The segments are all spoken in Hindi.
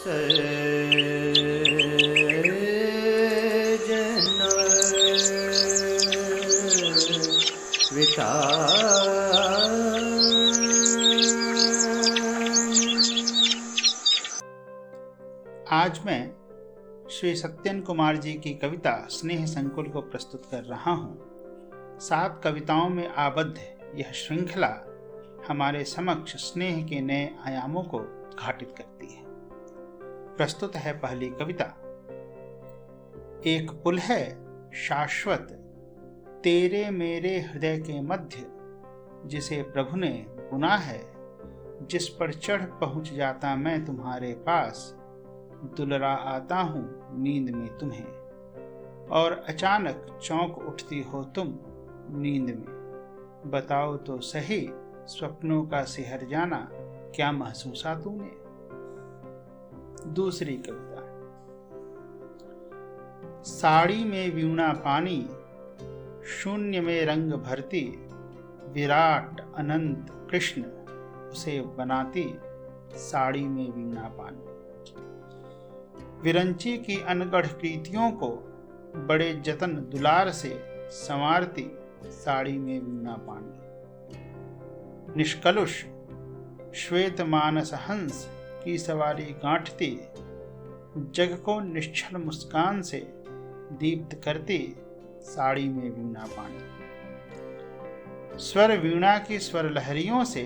आज मैं श्री सत्यन कुमार जी की कविता स्नेह संकुल को प्रस्तुत कर रहा हूँ। 7 कविताओं में आबद्ध यह श्रृंखला हमारे समक्ष स्नेह के नए आयामों को उद्घाटित करती है। प्रस्तुत है पहली कविता। एक पुल है शाश्वत तेरे मेरे हृदय के मध्य, जिसे प्रभु ने बुना है, जिस पर चढ़ पहुंच जाता मैं तुम्हारे पास, दुलरा आता हूँ नींद में तुम्हें, और अचानक चौंक उठती हो तुम नींद में। बताओ तो सही स्वप्नों का सिहर जाना क्या महसूसा तूने। दूसरी कविता। साड़ी में वीणा पानी, शून्य में रंग भरती, विराट अनंत कृष्ण उसे बनाती, साड़ी में वीणा पानी। विरंची की अनगढ़ कृतियों को बड़े जतन दुलार से संवारती, साड़ी में वीणा पानी। निष्कलुष श्वेत मानस हंस की सवारी गांठती, जग को निश्चल मुस्कान से दीप्त करती, साड़ी में वीणा पानी। स्वर वीणा की स्वर लहरियों से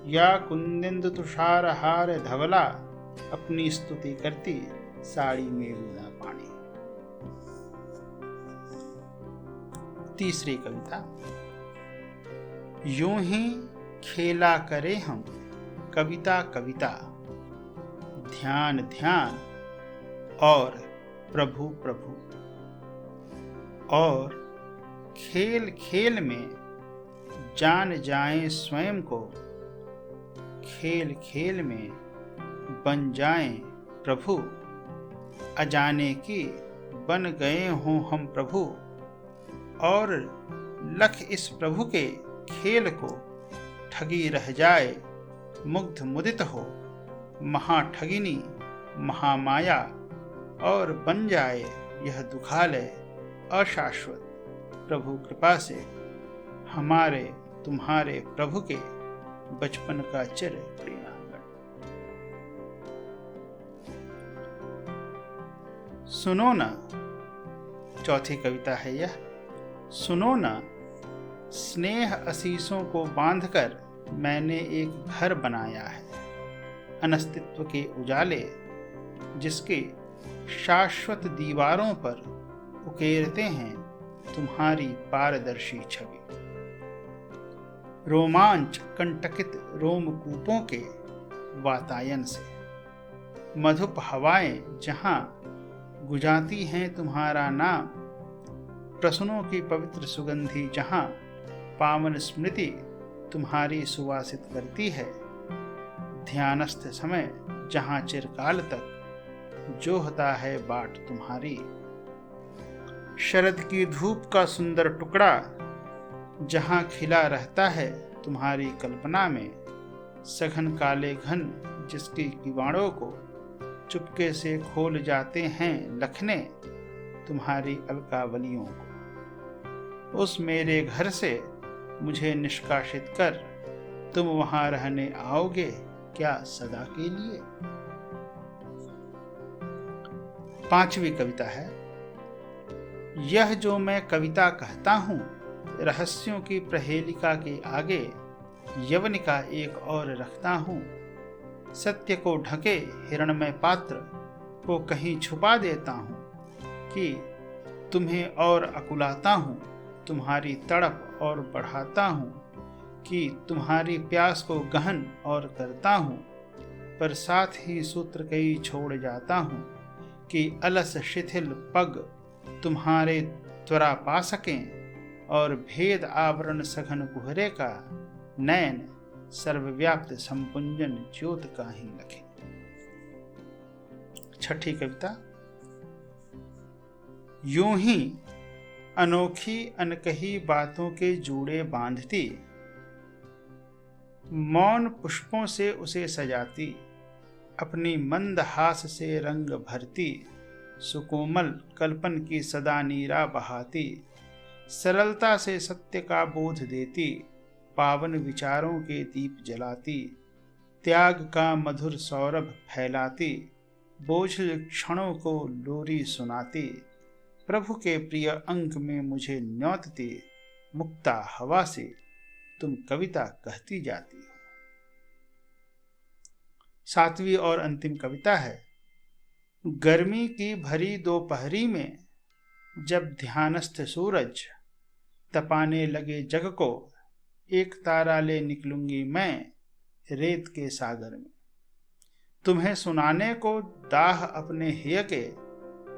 या कुंदिंद तुषार हार धवला अपनी स्तुति करती, साड़ी में वीणा पानी। तीसरी कविता। यूं ही खेला करे हम कविता कविता, ध्यान ध्यान और प्रभु प्रभु, और खेल खेल में जान जाएं स्वयं को, खेल खेल में बन जाएं प्रभु, अजाने की बन गए हों हम प्रभु, और लख इस प्रभु के खेल को ठगी रह जाए, मुग्ध मुदित हो महाठगिनी महामाया, और बन जाए यह दुखालय अशाश्वत प्रभु कृपा से, हमारे तुम्हारे प्रभु के बचपन का चिर क्रीड़ांगण। सुनो ना, चौथी कविता है यह। सुनो ना, स्नेह आशीषों को बांधकर मैंने एक घर बनाया है, अनस्तित्व के उजाले जिसके शाश्वत दीवारों पर उकेरते हैं तुम्हारी पारदर्शी छवि। रोमांच कंटकित रोमकूपों के वातायन से, मधुप हवाएं जहां गुजाती हैं तुम्हारा नाम, प्रसन्नों की पवित्र सुगंधी जहां पावन स्मृति तुम्हारी सुवासित करती है, ध्यानस्थ समय जहां चिरकाल तक जोहता है बाट तुम्हारी। शरद की धूप का सुंदर टुकड़ा जहां खिला रहता है तुम्हारी कल्पना में, सघन काले घन जिसकी किवाड़ों को चुपके से खोल जाते हैं लखने तुम्हारी अलकावलियों को। उस मेरे घर से मुझे निष्कासित कर तुम वहां रहने आओगे क्या सदा के लिए। पांचवी कविता है। यह जो मैं कविता कहता हूँ, रहस्यों की प्रहेलिका के आगे यवनिका एक और रखता हूँ, सत्य को ढके हिरणमय पात्र को कहीं छुपा देता हूँ, कि तुम्हें और अकुलाता हूँ, तुम्हारी तड़प और बढ़ाता हूँ, कि तुम्हारी प्यास को गहन और करता हूँ, पर साथ ही सूत्र कई छोड़ जाता हूँ, कि अलस शिथिल पग तुम्हारे त्वरा पा सकें, और भेद आवरण सघन कुहरे का नयन सर्वव्याप्त संपुंजन ज्योत का ही लखे। छठी कविता। यूं ही अनोखी अनकही बातों के जूड़े बांधती, मौन पुष्पों से उसे सजाती, अपनी मंद हास से रंग भरती, सुकोमल कल्पन की सदा नीरा बहाती, सरलता से सत्य का बोध देती, पावन विचारों के दीप जलाती, त्याग का मधुर सौरभ फैलाती, बोझिल क्षणों को लोरी सुनाती, प्रभु के प्रिय अंक में मुझे न्योतती, मुक्ता हवा से तुम कविता कहती जाती हो। 7वीं और अंतिम कविता है। गर्मी की भरी दोपहरी में जब ध्यानस्थ सूरज तपाने लगे जग को, एक तारा ले निकलूंगी मैं रेत के सागर में। तुम्हें सुनाने को दाह अपने हिय के,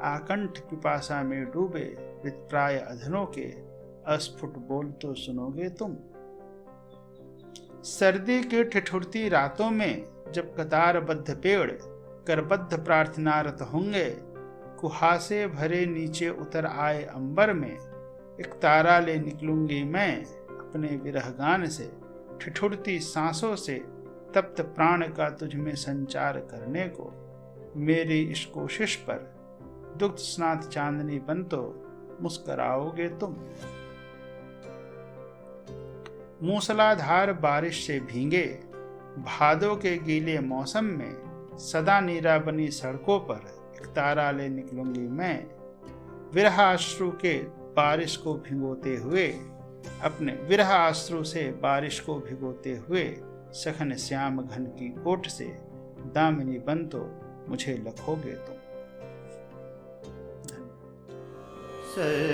आकंठ पिपासा में डूबे विप्राय अधनों के, अस्फुट बोल तो सुनोगे तुम। सर्दी की ठिठुरती रातों में जब कतारबद्ध पेड़ करबद्ध प्रार्थनारत होंगे, कुहासे भरे नीचे उतर आए अंबर में, एक तारा ले निकलूंगी मैं अपने विरह गान से, ठिठुरती सांसों से तप्त प्राण का तुझ में संचार करने को। मेरी इस कोशिश पर दुग्ध स्नात चांदनी बन तो मुस्कराओगे तुम। मूसलाधार बारिश से भींगे भादों के गीले मौसम में, सदा नीरा बनी सड़कों पर एक तारा ले निकलूंगी मैं, विरह अश्रु के बारिश को भिगोते हुए, अपने विरह अश्रु से बारिश को भिगोते हुए, सघन श्याम घन की कोट से दामिनी बन तो मुझे लखोगे तुम। सजना